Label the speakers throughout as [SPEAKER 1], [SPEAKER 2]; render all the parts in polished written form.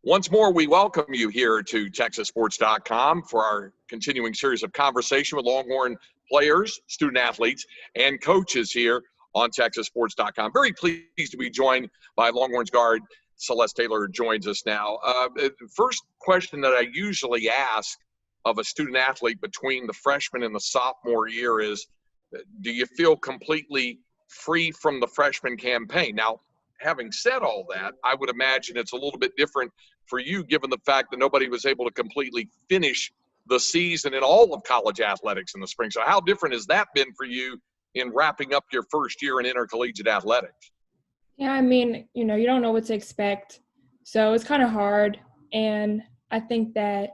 [SPEAKER 1] Once more, we welcome you here to TexasSports.com for our continuing series of conversation with Longhorn players, student athletes, and coaches here on TexasSports.com. Very pleased to be joined by Longhorns guard Celeste Taylor joins us now. First question that I usually ask of a student athlete between the freshman and the sophomore year is, do you feel completely free from the freshman campaign? Now, having said all that, I would imagine it's a little bit different for you given the fact that nobody was able to completely finish the season in all of college athletics in the spring. So how different has that been for you in wrapping up your first year in intercollegiate athletics?
[SPEAKER 2] Yeah, I mean, you don't know what to expect. So it's kind of hard. And I think that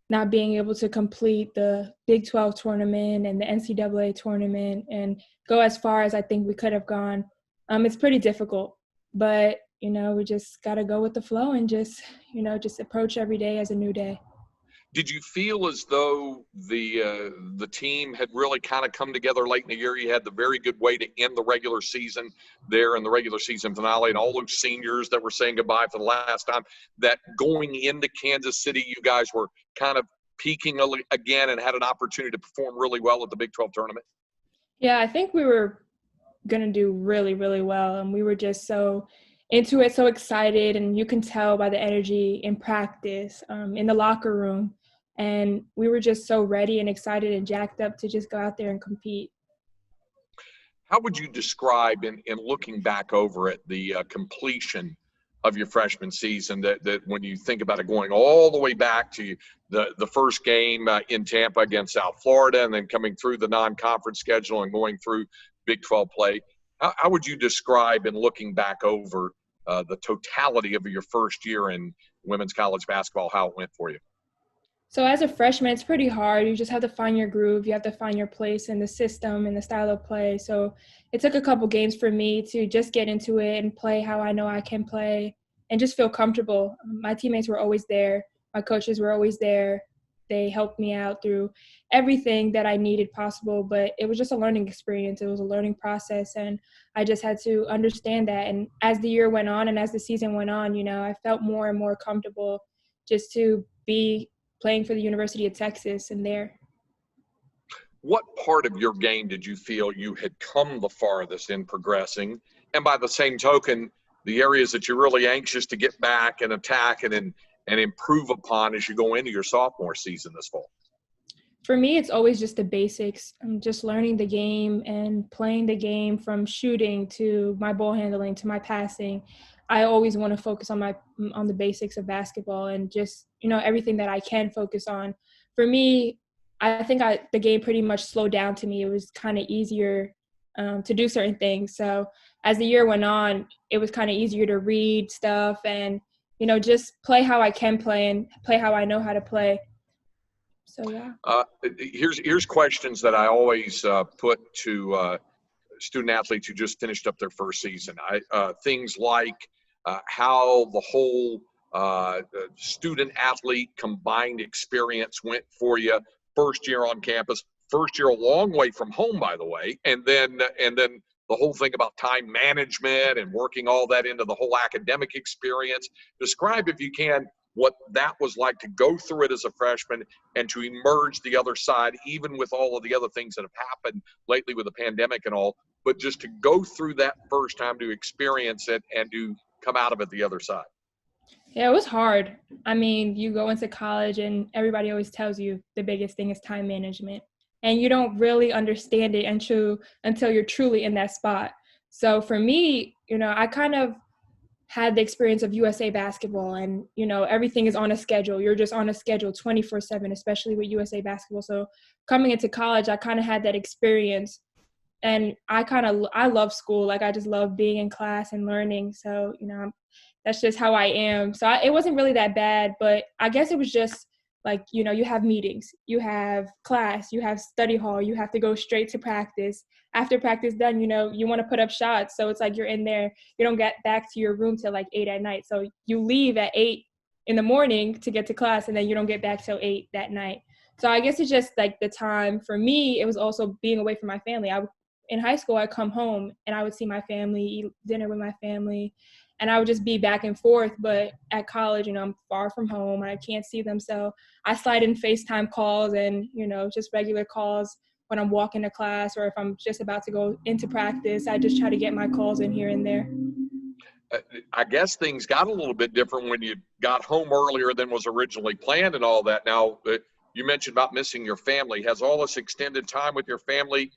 [SPEAKER 2] not being able to complete the Big 12 tournament and the NCAA tournament and go as far as I think we could have gone, it's pretty difficult. But, we just got to go with the flow and just approach every day as a new day.
[SPEAKER 1] Did you feel as though the team had really kind of come together late in the year? You had the very good way to end the regular season there in the regular season finale, and all those seniors that were saying goodbye for the last time, that going into Kansas City, you guys were kind of peaking again and had an opportunity to perform really well at the Big 12 tournament?
[SPEAKER 2] Yeah, I think we were going to do really, really well, and we were just so into it, so excited, and you can tell by the energy in practice, in the locker room. And we were just so ready and excited and jacked up to just go out there and compete.
[SPEAKER 1] How would you describe, in looking back over it, the completion of your freshman season, that when you think about it going all the way back to the first game in Tampa against South Florida and then coming through the non-conference schedule and going through Big 12 play, how would you describe, in looking back over the totality of your first year in women's college basketball, how it went for you?
[SPEAKER 2] So as a freshman, it's pretty hard. You just have to find your groove. You have to find your place in the system and the style of play. So it took a couple games for me to just get into it and play how I know I can play and just feel comfortable. My teammates were always there. My coaches were always there. They helped me out through everything that I needed possible, but it was just a learning experience. It was a learning process, and I just had to understand that. And as the year went on and as the season went on, I felt more and more comfortable just to be playing for the University of Texas and there.
[SPEAKER 1] What part of your game did you feel you had come the farthest in progressing? And by the same token, the areas that you're really anxious to get back and attack and improve upon as you go into your sophomore season this fall?
[SPEAKER 2] For me, it's always just the basics. I'm just learning the game and playing the game, from shooting to my ball handling to my passing. I always want to focus on the basics of basketball and just, everything that I can focus on. For me, I think the game pretty much slowed down to me. It was kind of easier to do certain things. So as the year went on, it was kind of easier to read stuff and, just play how I can play and play how I know how to play. So, yeah.
[SPEAKER 1] Here's questions that I always put to student athletes who just finished up their first season. Things like how the whole student athlete combined experience went for you. First year on campus, first year a long way from home, by the way, and then the whole thing about time management and working all that into the whole academic experience. Describe, if you can, what that was like to go through it as a freshman and to emerge the other side, even with all of the other things that have happened lately with the pandemic and all, but just to go through that first time, to experience it and to come out of it the other side.
[SPEAKER 2] Yeah, it was hard. I mean, you go into college and everybody always tells you the biggest thing is time management. And you don't really understand it until you're truly in that spot. So for me, I kind of had the experience of USA basketball, and, everything is on a schedule. You're just on a schedule 24/7, especially with USA basketball. So coming into college, I kind of had that experience, and I love school. Like, I just love being in class and learning. So, that's just how I am. So it wasn't really that bad, but I guess it was just like, you have meetings, you have class, you have study hall, you have to go straight to practice. After practice done, you want to put up shots. So it's like you're in there, you don't get back to your room till like 8 at night. So you leave at 8 in the morning to get to class, and then you don't get back till 8 that night. So I guess it's just like the time. For me, it was also being away from my family. In high school, I'd come home and I would see my family, eat dinner with my family. and I would just be back and forth. But at college, I'm far from home and I can't see them. So I slide in FaceTime calls and, just regular calls when I'm walking to class, or if I'm just about to go into practice. I just try to get my calls in here and there.
[SPEAKER 1] I guess things got a little bit different when you got home earlier than was originally planned and all that. Now, you mentioned about missing your family. Has all this extended time with your family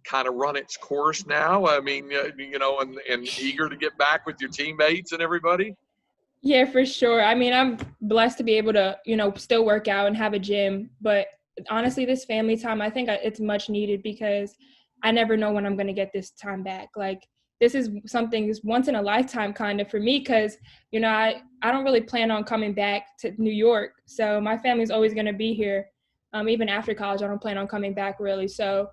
[SPEAKER 1] kind of run its course now? I mean, and eager to get back with your teammates and everybody?
[SPEAKER 2] Yeah, for sure. I mean, I'm blessed to be able to, still work out and have a gym. But honestly, this family time, I think it's much needed because I never know when I'm going to get this time back. Like, this is something that's once in a lifetime kind of for me because, I don't really plan on coming back to New York. So my family's always going to be here. Even after college, I don't plan on coming back really. So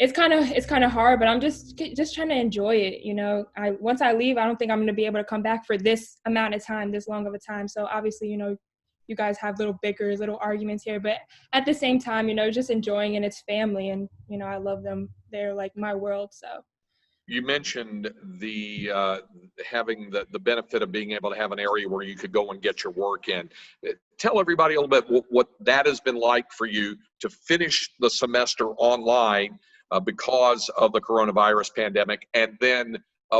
[SPEAKER 2] it's kind of hard, but I'm just trying to enjoy it. Once I leave, I don't think I'm going to be able to come back for this amount of time, this long of a time. So obviously, you guys have little bickers, little arguments here, but at the same time, just enjoying, and it's family, and I love them. They're like my world. So
[SPEAKER 1] You mentioned the having the benefit of being able to have an area where you could go and get your work in. Tell everybody a little bit what that has been like for you to finish the semester online because of the coronavirus pandemic, and then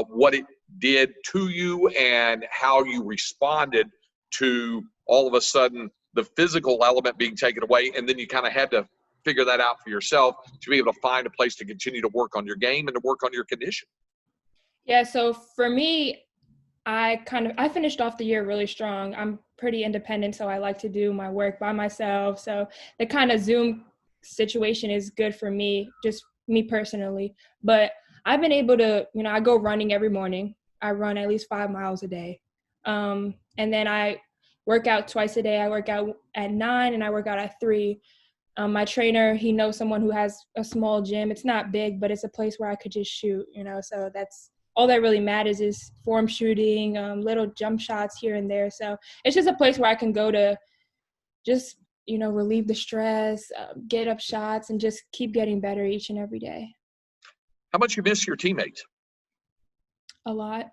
[SPEAKER 1] what it did to you and how you responded to all of a sudden the physical element being taken away, and then you kind of had to figure that out for yourself to be able to find a place to continue to work on your game and to work on your condition.
[SPEAKER 2] yeah, so for me, I finished off the year really strong. I'm pretty independent, so I like to do my work by myself. So the kind of Zoom situation is good for me, just me personally. But I've been able to, I go running every morning. I run at least 5 miles a day. And then I work out twice a day. I work out at 9 and I work out at 3. My trainer, he knows someone who has a small gym. It's not big, but it's a place where I could just shoot, so that's all that really matters is form shooting, little jump shots here and there. So it's just a place where I can go to just, relieve the stress, get up shots, and just keep getting better each and every day.
[SPEAKER 1] How much you miss your teammates?
[SPEAKER 2] A lot.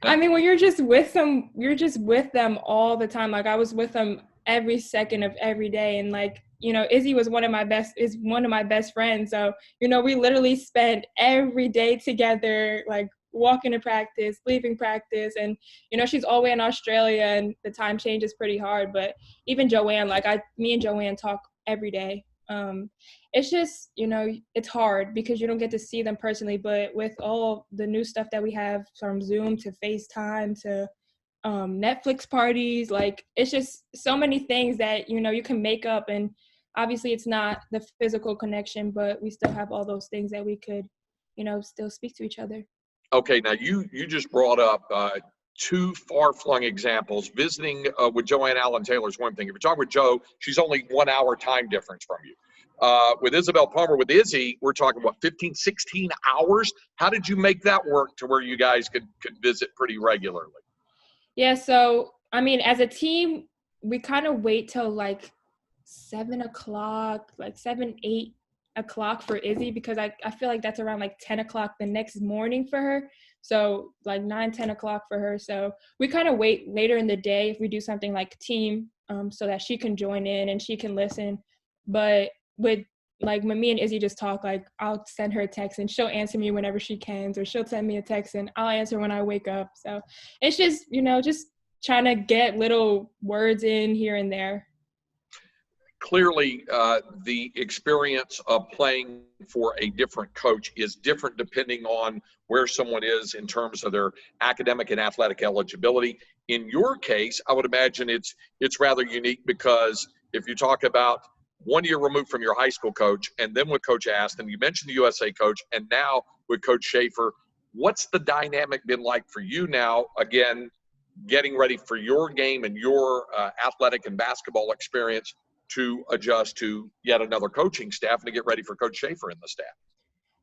[SPEAKER 2] I mean, when you're just with them all the time. Like, I was with them every second of every day, and like, Izzy is one of my best friends. So, we literally spent every day together, like walking to practice, leaving practice, and she's all the way in Australia, and the time change is pretty hard. But even Joanne, me and Joanne talk every day. It's just, it's hard because you don't get to see them personally, but with all the new stuff that we have, from Zoom to FaceTime to Netflix parties, like, it's just so many things that, you can make up. And obviously it's not the physical connection, but we still have all those things that we could, still speak to each other.
[SPEAKER 1] Okay, now you just brought up two far-flung examples. Visiting with Joanne Allen Taylor is one thing. If you're talking with Joe, she's only 1 hour time difference from you. With Isabel Palmer, with Izzy, we're talking, 15, 16 hours? How did you make that work to where you guys could visit pretty regularly?
[SPEAKER 2] Yeah, so, I mean, as a team, we kind of wait till like 7 o'clock, like 7, 8 o'clock for Izzy, because I feel like that's around like 10 o'clock the next morning for her. So like 9, 10 o'clock for her. So we kind of wait later in the day if we do something like team, so that she can join in and she can listen. But when me and Izzy just talk, like, I'll send her a text and she'll answer me whenever she can, or she'll send me a text and I'll answer when I wake up. So it's just, just trying to get little words in here and there.
[SPEAKER 1] Clearly, the experience of playing for a different coach is different depending on where someone is in terms of their academic and athletic eligibility. In your case, I would imagine it's rather unique, because if you talk about 1 year removed from your high school coach, and then with Coach Aston, you mentioned the USA coach, and now with Coach Schaefer, what's the dynamic been like for you now, again, getting ready for your game and your athletic and basketball experience, to adjust to yet another coaching staff and to get ready for Coach Schaefer and the staff?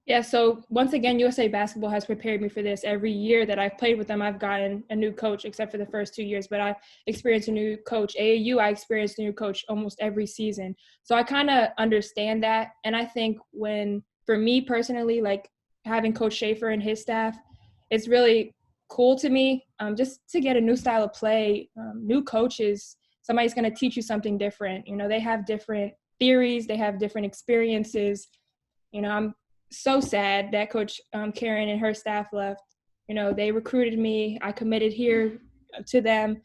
[SPEAKER 2] Yeah, so once again, USA Basketball has prepared me for this. Every year that I've played with them, I've gotten a new coach, except for the first 2 years. But I experienced a new coach. AAU, I experienced a new coach almost every season. So I kind of understand that. And I think for me personally, like, having Coach Schaefer and his staff, it's really cool to me, just to get a new style of play, new coaches. Somebody's going to teach you something different. They have different theories, they have different experiences. I'm so sad that Coach Karen and her staff left. They recruited me. I committed here to them.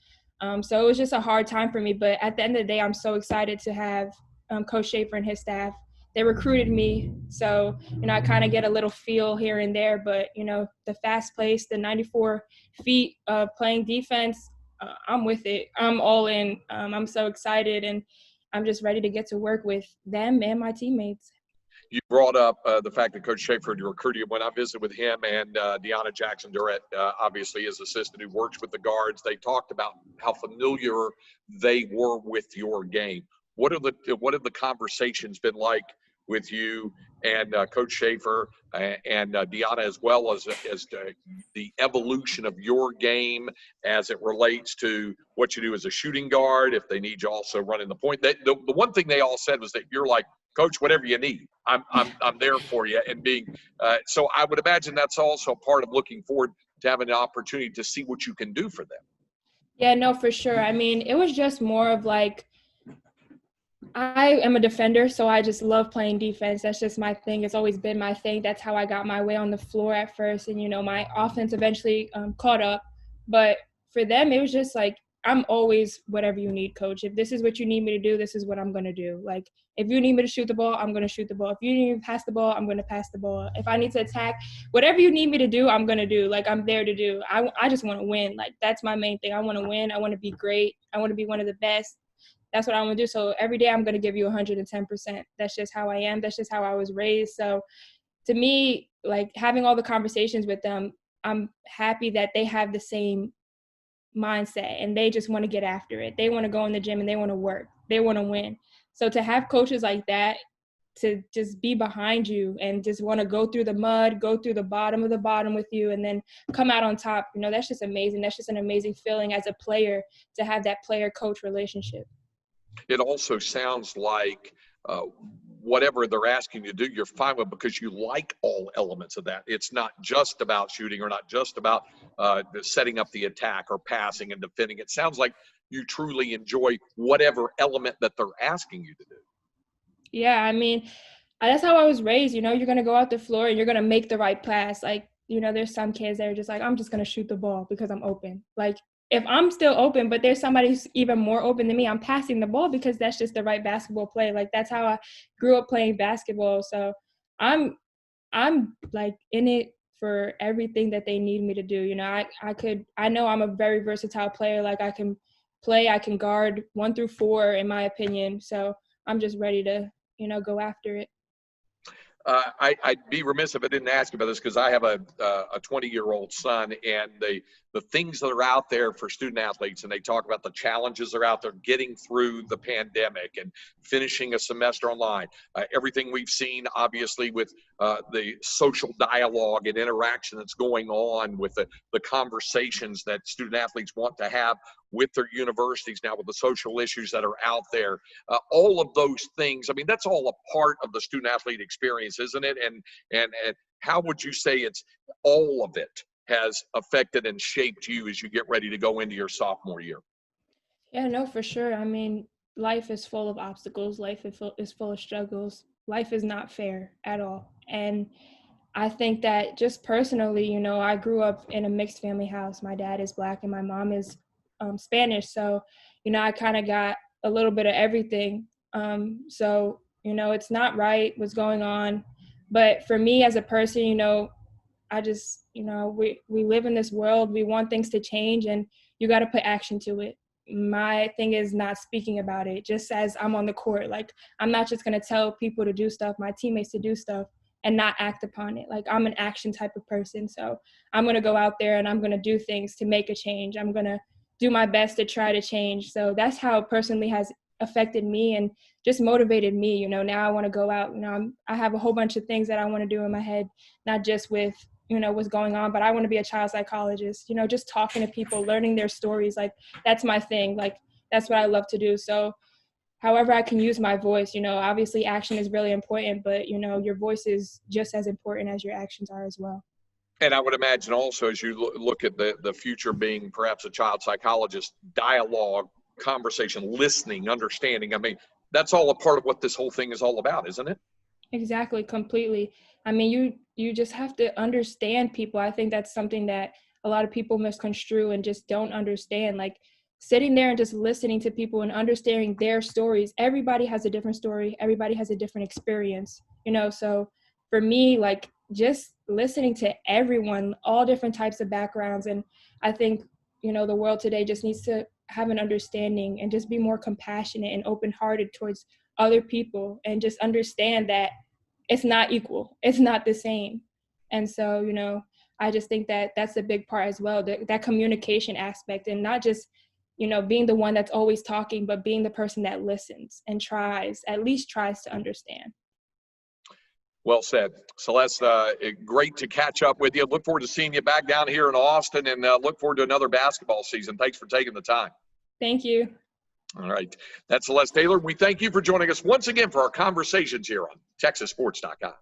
[SPEAKER 2] So it was just a hard time for me. But at the end of the day, I'm so excited to have Coach Schaefer and his staff. They recruited me. So, I kind of get a little feel here and there. But, the fast pace, the 94 feet of playing defense, I'm with it. I'm all in. I'm so excited. And I'm just ready to get to work with them and my teammates.
[SPEAKER 1] You brought up the fact that Coach Schaefer recruited you. When I visited with him and Deanna Jackson-Durrett, obviously his assistant who works with the guards, they talked about how familiar they were with your game. What have the conversations been like with you and Coach Schaefer and Deanna, as well as the evolution of your game as it relates to what you do as a shooting guard, if they need you also running the point? The one thing they all said was that you're like, Coach, whatever you need, I'm there for you. And being so, I would imagine that's also part of looking forward to having an opportunity to see what you can do for them.
[SPEAKER 2] Yeah, no, for sure. I mean, it was just more of like, I am a defender, so I just love playing defense. That's just my thing. It's always been my thing. That's how I got my way on the floor at first. And, my offense eventually caught up. But for them, it was just like, I'm always whatever you need, Coach. If this is what you need me to do, this is what I'm going to do. Like, if you need me to shoot the ball, I'm going to shoot the ball. If you need me to pass the ball, I'm going to pass the ball. If I need to attack, whatever you need me to do, I'm going to do. Like, I'm there to do. I just want to win. Like, that's my main thing. I want to win. I want to be great. I want to be one of the best. That's what I want to do. So every day I'm going to give you 110%. That's just how I am. That's just how I was raised. So to me, like, having all the conversations with them, I'm happy that they have the same mindset and they just want to get after it. They want to go in the gym and they want to work. They want to win. So to have coaches like that, to just be behind you and just want to go through the mud, go through the bottom of the bottom with you, and then come out on top, that's just amazing. That's just an amazing feeling as a player to have that player-coach relationship.
[SPEAKER 1] It also sounds like whatever they're asking you to do, you're fine with because you like all elements of that. It's not just about shooting or not just about setting up the attack or passing and defending. It sounds like you truly enjoy whatever element that they're asking you to do.
[SPEAKER 2] Yeah, I mean, that's how I was raised. You're going to go out the floor and you're going to make the right pass. Like, there's some kids that are just like, I'm just going to shoot the ball because I'm open. Like, if I'm still open, but there's somebody who's even more open than me, I'm passing the ball because that's just the right basketball play. Like, that's how I grew up playing basketball. So I'm like in it for everything that they need me to do. I know I'm a very versatile player. Like, I can play, I can guard 1 through 4 in my opinion. So I'm just ready to, go after it.
[SPEAKER 1] I'd be remiss if I didn't ask you about this because I have a 20-year-old son, and the things that are out there for student athletes, and they talk about the challenges that are out there getting through the pandemic and finishing a semester online. Everything we've seen, obviously, with the social dialogue and interaction that's going on with the conversations that student athletes want to have with their universities now, with the social issues that are out there. All of those things, I mean, that's all a part of the student athlete experience, isn't it? And how would you say it's all of it has affected and shaped you as you get ready to go into your sophomore year?
[SPEAKER 2] Yeah, no, for sure. I mean, life is full of obstacles. Life is full of struggles. Life is not fair at all. And I think that just personally, I grew up in a mixed family house. My dad is Black and my mom is Spanish. So, I kind of got a little bit of everything. So, it's not right what's going on. But for me as a person, I just, we live in this world. We want things to change and you got to put action to it. My thing is not speaking about it just as I'm on the court. Like, I'm not just going to tell people to do stuff, my teammates to do stuff and not act upon it. Like, I'm an action type of person. So I'm going to go out there and I'm going to do things to make a change. I'm going to do my best to try to change. So that's how it personally has affected me and just motivated me. Now I want to go out. I have a whole bunch of things that I want to do in my head, not just with what's going on, but I want to be a child psychologist, just talking to people, learning their stories. Like, that's my thing. Like, that's what I love to do. So however I can use my voice, obviously action is really important, but your voice is just as important as your actions are as well.
[SPEAKER 1] And I would imagine also, as you look at the future being perhaps a child psychologist, dialogue, conversation, listening, understanding. I mean, that's all a part of what this whole thing is all about, isn't it?
[SPEAKER 2] Exactly, completely. I mean, you just have to understand people. I think that's something that a lot of people misconstrue and just don't understand. Like sitting there and just listening to people and understanding their stories. Everybody has a different story. Everybody has a different experience, So for me, like just listening to everyone, all different types of backgrounds. And I think, the world today just needs to have an understanding and just be more compassionate and open-hearted towards other people and just understand that it's not equal. It's not the same. And so, I just think that that's a big part as well, that communication aspect, and not just, being the one that's always talking, but being the person that listens and at least tries to understand.
[SPEAKER 1] Well said. Celeste, great to catch up with you. Look forward to seeing you back down here in Austin, and look forward to another basketball season. Thanks for taking the time.
[SPEAKER 2] Thank you.
[SPEAKER 1] All right. That's Celeste Taylor. We thank you for joining us once again for our conversations here on TexasSports.com.